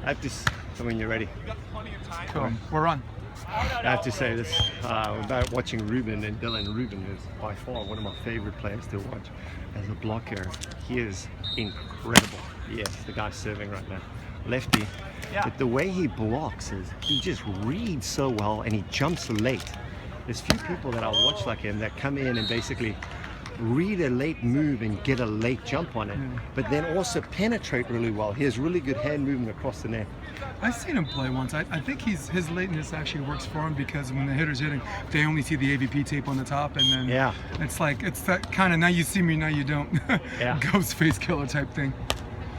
I have to, when you're ready. Cool. We're on. I have to say this about watching Reuben and Dillon. Reuben is by far one of my favorite players to watch as a blocker. He is incredible. Yes, the guy serving right now, lefty. Yeah. But the way he blocks is he just reads so well, and he jumps late. There's few people that I watch like him that come in and basically read a late move and get a late jump on it, but then also penetrate really well. He has really good hand movement across the net. I've seen him play once. I think his lateness actually works for him, because when the hitter's hitting, they only see the AVP tape on the top, and then it's that kind of now you see me, now you don't, ghost face killer type thing.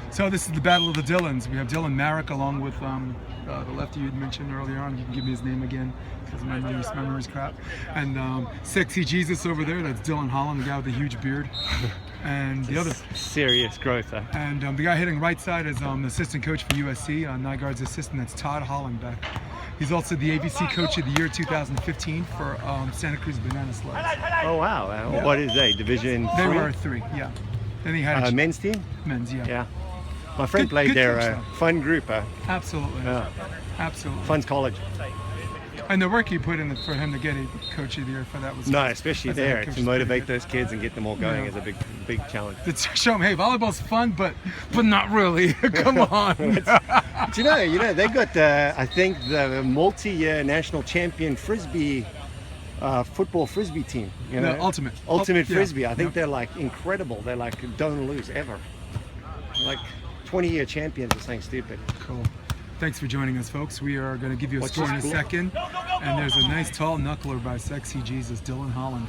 So this is the battle of the Dillons. We have Dillon Maarek along with the lefty you'd mentioned earlier on. You can give me his name again, because my memory's crap. And Sexy Jesus over there, that's Dillon Holland, the guy with the huge beard. And the other serious growth. And the guy hitting right side is assistant coach for USC, Nygaard's assistant. That's Todd Hollenbeck. He's also the AVC Coach of the Year 2015 for Santa Cruz Banana Slugs. Oh wow! What is they? Division 3? They were 3, yeah. Then he had a men's team. Men's, yeah. Yeah. My friend played there. Fun group. Absolutely. Yeah. Absolutely. Fun's college. And the work he put in for him to get a Coach of the Year for that was especially there to motivate those kids and get them all going is a big challenge. To show them, hey, volleyball's fun, but not really. Come on. you know, they got I think the multi-year national champion frisbee. Football frisbee team, you know, ultimate frisbee. I think they're like incredible. They're like don't lose ever. Like 20-year champions or something stupid. Cool. Thanks for joining us, folks. We are going to give you a score in a second. And there's a nice tall knuckler by Sexy Jesus, Dillon Holland.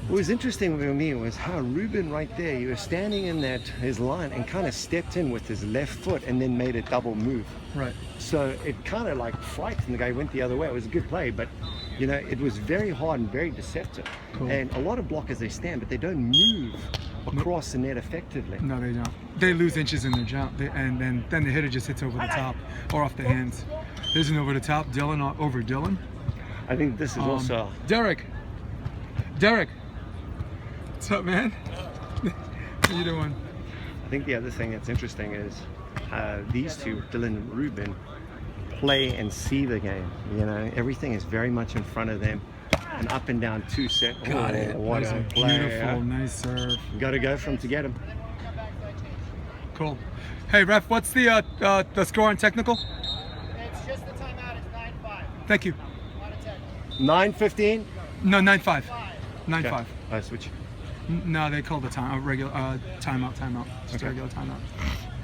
What was interesting with me was how Reuben right there, he was standing in his line and kind of stepped in with his left foot and then made a double move. Right. So it kind of like frightened the guy, went the other way. It was a good play, but you know, it was very hard and very deceptive. Cool. And a lot of blockers, they stand, but they don't move across the net effectively. No, they don't. They lose inches in their jump, and then the hitter just hits over the top or off the hands. There's an over the top, Dillon over Dillon. I think this is also... Derek! What's up, man? How you doing? I think the other thing that's interesting is these two, Dillon and Reuben, play and see the game. You know, everything is very much in front of them. An up and down 2 set. Got it. What a play. Beautiful, nice serve. Got to go for him to get him. Cool. Hey, ref, what's the score on technical? It's just the timeout. It's 9-5. Thank you. 9-15? No, 9-5. 9-5. Okay. I switch. No, they called the regular timeout. Just a regular timeout.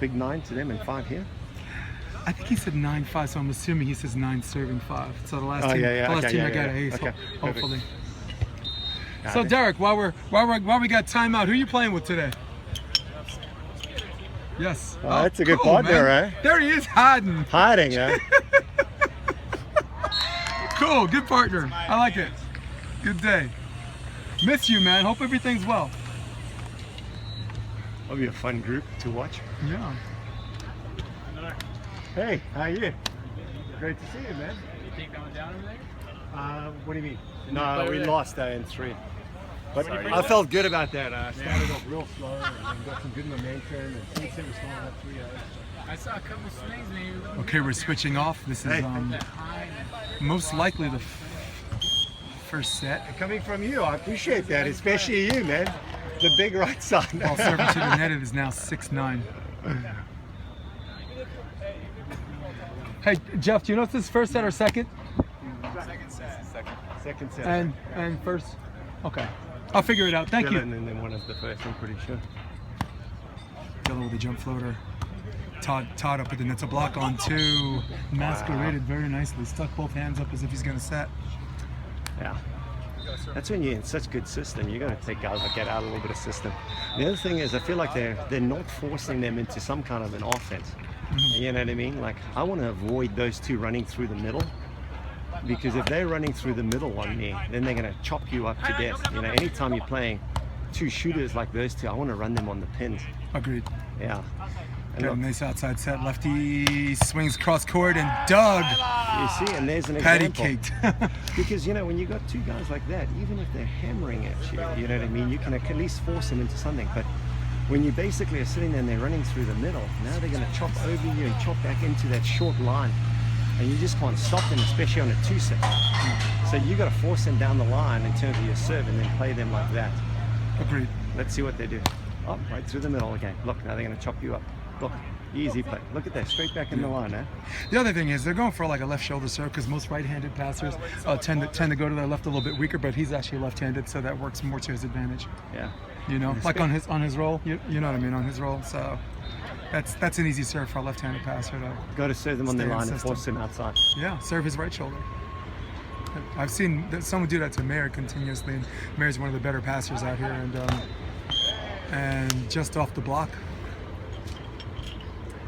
Big 9 to them and 5 here. I think he said 9-5, so I'm assuming he says 9 serving 5. So the last team, I got an ace, hopefully. So Derek, while we got timeout, who are you playing with today? Yes. Oh, that's a good partner, man. There he is, hiding. Hiding, yeah. Cool, good partner. I like it. Good day. Miss you, man. Hope everything's well. That'll be a fun group to watch. Yeah. Hey, how are you? Great to see you, man. You think going down over there? What do you mean? No, we lost in 3. But I felt good about that. Started off real slow and got some good momentum. And since it was going up 3-0. I saw a couple of swings, man. Okay, we're switching off. This is most likely the first set. Coming from you, I appreciate that, especially you, man. The big right side. Ball serving to the net, it is now 6-9. Hey, Jeff, do you know if this is first set or second? Second set. And first? Okay. I'll figure it out. Thank you. And then one is the first, I'm pretty sure. Dillon with the jump floater. Todd up at the net to block on 2. Masqueraded very nicely. Stuck both hands up as if he's going to set. Yeah. That's when you're in such good system. You got to take guys like get out a little bit of system. The other thing is, I feel like they're not forcing them into some kind of an offense. You know what I mean? Like, I want to avoid those two running through the middle, because if they're running through the middle on me, then they're going to chop you up to death. You know, anytime you're playing 2 shooters like those two, I want to run them on the pins. Agreed. Yeah. Got a nice outside set. Lefty swings cross court and dug. You see, and there's an Patty example. caked. Because, you know, when you got 2 guys like that, even if they're hammering at you, you know what I mean, you can at least force them into something. But when you basically are sitting there and they're running through the middle, now they're going to chop over you and chop back into that short line. And you just can't stop them, especially on a 2-set. So you got to force them down the line in terms of your serve and then play them like that. Agreed. Let's see what they do. Oh, right through the middle again. Look, now they're going to chop you up. Look, easy play. Look at that, straight back in the line, eh? The other thing is they're going for like a left shoulder serve because most right-handed passers tend to go to their left a little bit weaker, but he's actually left-handed, so that works more to his advantage. Yeah. You know, like on his roll. You know what I mean, on his roll. So that's an easy serve for a left-handed passer to got to serve them on the stay line in and force them outside. Yeah, serve his right shoulder. I've seen someone do that to Maarek continuously, and Maarek's one of the better passers out here, and just off the block.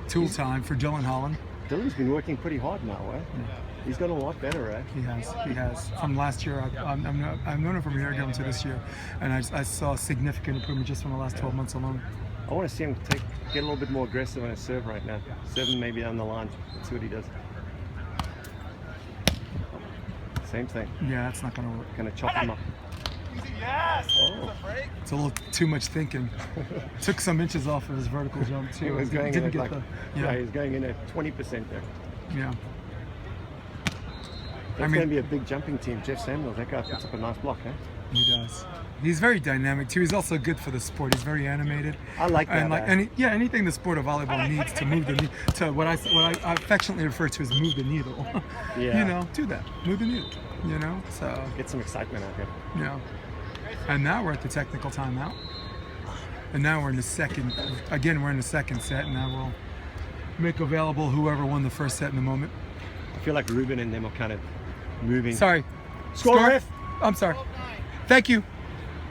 Tool time for Dillon Holland. Dillon's been working pretty hard now, eh? Yeah. He's got a lot better, eh? He has. From last year, I've known him from a year ago to this year, and I saw significant improvement just from the last 12 months alone. I want to see him get a little bit more aggressive on his serve right now. Serve him maybe down the line. Let's see what he does. Same thing. Yeah, that's not going to work. Gonna chop him up. Yes! Oh. It's a little too much thinking. Took some inches off of his vertical jump too. He was going Didn't in get at the, yeah, he's going in at 20% there. Yeah. That's going to be a big jumping team. Jeff Samuels, that guy puts up a nice block, eh? He does. He's very dynamic too. He's also good for the sport. He's very animated. I like that. And anything the sport of volleyball needs to move to what I affectionately refer to as move the needle. Yeah. You know, do that. Move the needle. You know, so get some excitement out here. Yeah. And now we're at the technical timeout. And now we're in the second. Again, we're in the second set, and now we'll make available whoever won the first set in the moment. I feel like Reuben and them are kind of moving. Sorry. Score ref. I'm sorry. Thank you.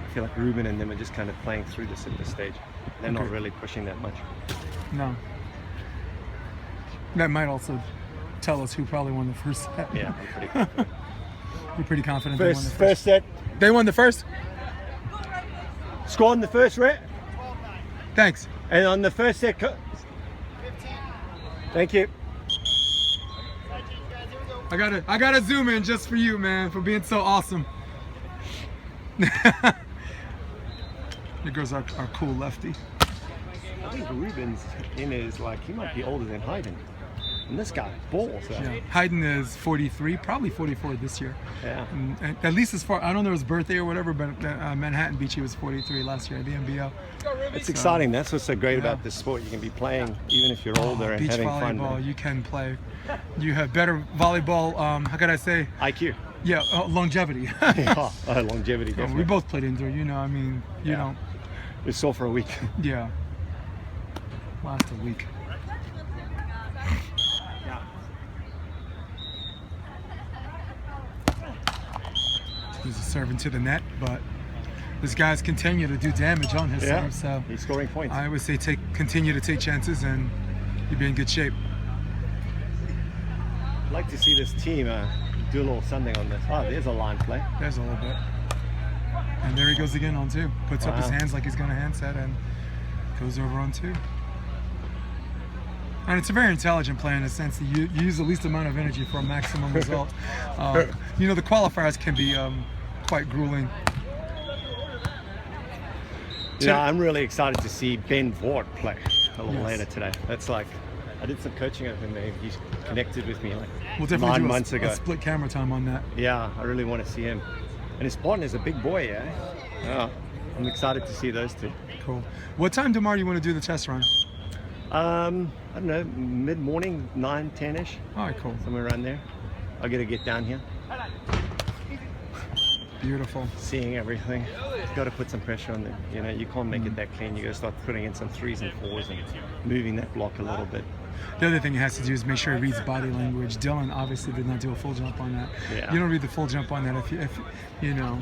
I feel like Reuben and them are just kind of playing through this at this stage. They're not really pushing that much. No. That might also tell us who probably won the first set. Yeah, I'm pretty confident. You're pretty confident First, they won the first. First set. They won the first? Score on the first, right? Thanks. And on the first set, 15. Thank you. I gotta zoom in just for you, man, for being so awesome. There goes our cool lefty. I think Reuben's in is like, he might be older than Hayden. And this guy balls. Yeah. Hayden is 43, probably 44 this year. Yeah. And at least as far, I don't know his birthday or whatever, but Manhattan Beach, he was 43 last year at the NBL. It's exciting. That's what's so great about this sport. You can be playing even if you're older and having fun. Beach volleyball, you can play. You have better volleyball, how can I say? IQ. Yeah, longevity. Longevity, definitely. We both played indoor, you know, I mean, you don't. It's sore for a week. Yeah. Last a week. He's a serve into the net, but these guys continue to do damage on his serve, so he's scoring points. I would say continue to take chances and you'll be in good shape. I'd like to see this team do a little something on this. Oh, there's a line play. There's a little bit. And there he goes again on two. Puts up his hands like he's going to hand set and goes over on two. And it's a very intelligent play in the sense that you use the least amount of energy for a maximum result. You know, the qualifiers can be quite grueling. Yeah, I'm really excited to see Ben Vort play a little later today. That's like, I did some coaching of him. He's connected with me like 9 months ago. A split camera time on that. Yeah, I really want to see him. And his partner's a big boy, yeah? Yeah, I'm excited to see those two. Cool. What time tomorrow do you want to do the test run? I don't know, mid-morning, 9, 10-ish. All right, cool. Somewhere around there. I got to get down here. Beautiful. Seeing everything. You've got to put some pressure on them. You know, you can't make it that clean. You got to start putting in some 3s and 4s and moving that block a little bit. The other thing he has to do is make sure he reads body language. Dillon obviously did not do a full jump on that. Yeah. You don't read the full jump on that if you know.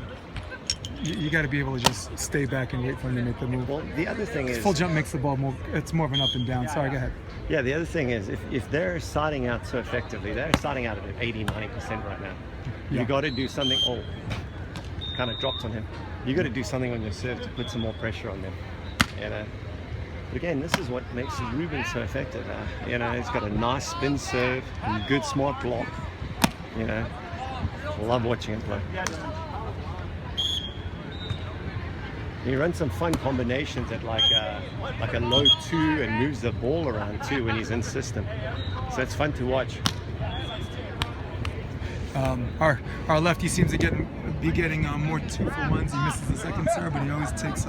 You got to be able to just stay back and wait for him to make the move. Well, the other thing is, full jump makes the ball more. It's more of an up and down. Sorry, go ahead. Yeah, the other thing is, if they're starting out so effectively, they're starting out at 80-90% right now. Yeah. You got to do something. Oh, kind of dropped on him. You got to do something on your serve to put some more pressure on them. You know. But again, this is what makes Reuben so effective. You know, he's got a nice spin serve, and good smart block. You know, I love watching him play. He runs some fun combinations at like a low 2 and moves the ball around too when he's in system. So it's fun to watch. Our lefty seems to be getting more 2-for-1s. He misses the second serve, but he always takes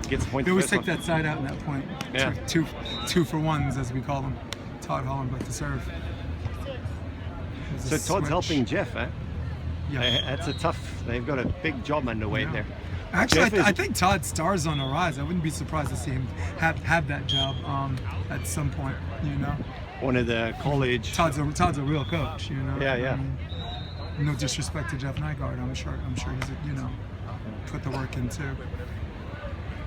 Gets points. They always take that side out in that point. Yeah. Two-for-1s as we call them. Todd Hollenbeck to serve. So Todd's helping Jeff, eh? Yeah. That's a tough. They've got a big job underway there. Actually, I think Todd stars on the rise. I wouldn't be surprised to see him have that job at some point. You know. One of the college. Todd's a real coach. You know. Yeah. No disrespect to Jeff Nygaard. I'm sure he's put the work in too.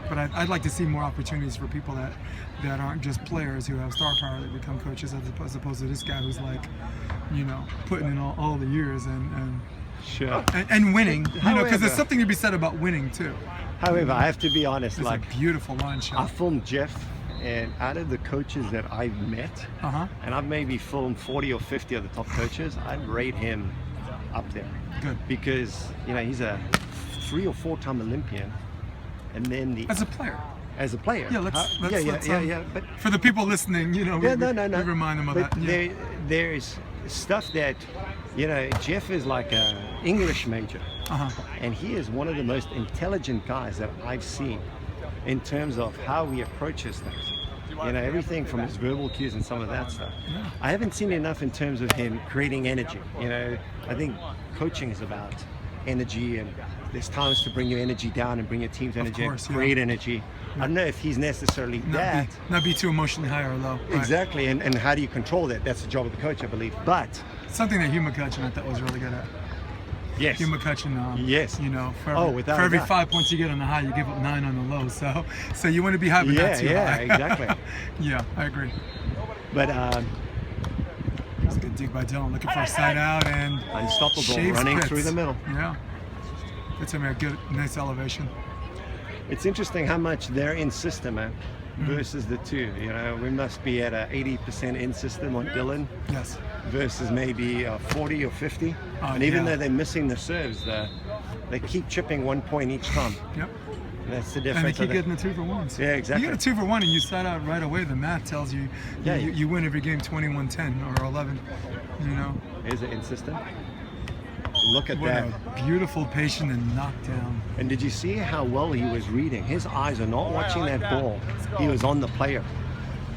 But I'd like to see more opportunities for people that aren't just players who have star power that become coaches, as opposed to this guy who's like, putting in all the years and sure and winning. Because there's something to be said about winning too. However, I have to be honest. It's like a beautiful line shot. I filmed Jeff, and out of the coaches that I've met, and I've maybe filmed 40 or 50 of the top coaches, I'd rate him up there. Good. Because he's a 3 or 4 time Olympian, and then as a player. Yeah, let's but for the people listening, we remind them of but that. Yeah. There's stuff that Jeff is like a English major, and he is one of the most intelligent guys that I've seen in terms of how he approaches things. Everything from his verbal cues and some of that stuff. Yeah. I haven't seen enough in terms of him creating energy. I think coaching is about energy, and there's times to bring your energy down and bring your team's energy and create energy. I don't know if he's necessarily not be too emotionally high or low. Right. Exactly, and how do you control that? That's the job of the coach, I believe. But something that Hugh McCutcheon I thought was really good at. Yes. Hugh McCutcheon, yes. For every 5 points you get on the high, you give up 9 on the low. So you want to be high, but not too high. Yeah, exactly. Yeah, I agree. But it's a good dig by Dillon, looking for a side out and unstoppable, running through the middle. Yeah, gets him a good, nice elevation. It's interesting how much they're in system versus the two. We must be at a 80% in system on Dillon. Yes. Versus maybe 40 or 50. And even though they're missing the serves, they keep chipping 1 point each time. Yep. And that's the difference. And they keep getting the 2-for-1s. Yeah, exactly. You get a 2-for-1 and you side out right away. The math tells you you win every game 21-10 or 11. Is it in system? Look at what that. A beautiful patient and knockdown. And did you see how well he was reading? His eyes are not watching that ball. He was on the player.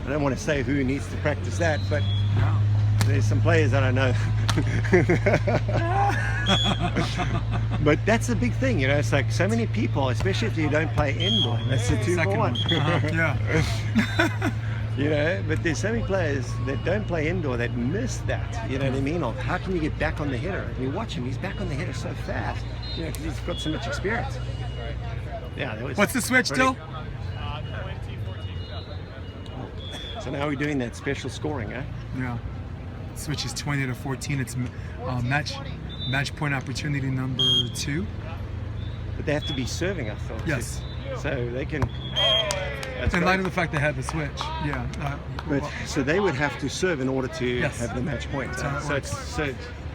I don't want to say who needs to practice that, but there's some players that I know. But that's the big thing, it's like so many people, especially if you don't play indoor. That's the 2-for-1. Yeah. But there's so many players that don't play indoor that miss that. You know what I mean? Of how can you get back on the hitter? And you watch him; he's back on the hitter so fast. Because he's got so much experience. Yeah. That was What's the switch, Dill? So now we're doing that special scoring, eh? Yeah. Switch is 20-14. It's match point opportunity number 2. But they have to be serving us, though. Yes. So they can. In light of the fact they had the switch, so they would have to serve in order to have the match point.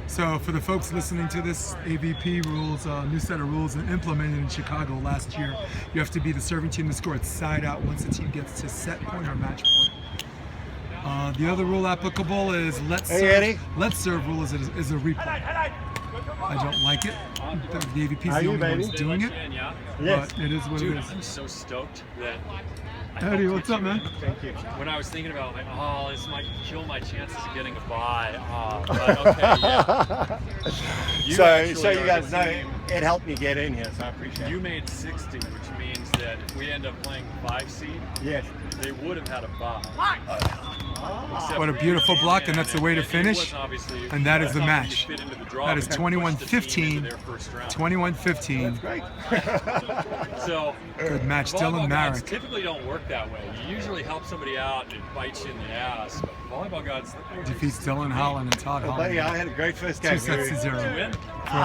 So for the folks listening to this, AVP rules, new set of rules implemented in Chicago last year, you have to be the serving team to score at side out once the team gets to set point or match point. The other rule applicable is let's serve rule is a replay. I don't like it. The AVP is the only ones doing it, but it is what it is. I'm so stoked that. Eddie, what's up, man? Thank you. When I was thinking about, this might kill my chances of getting a bye. But okay, yeah. So you guys know it helped me get in here, so I appreciate it. You made 60, which means that if we end up playing 5 seed, they would have had a bye. What a beautiful block, and that's the way to finish. And that is the match. That is 21-15. 21-15. So good match, Dillon Maarek. Typically don't work that way. You usually help somebody out and it bites you in the ass. But volleyball gods defeats Dillon Holland and Todd Holland. Buddy, I had a great first game. 2-0. For a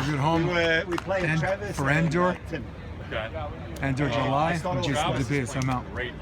good home. We played Travis for Andor. Tim. Okay. Andor July and Jason DeBase. I'm out. Great.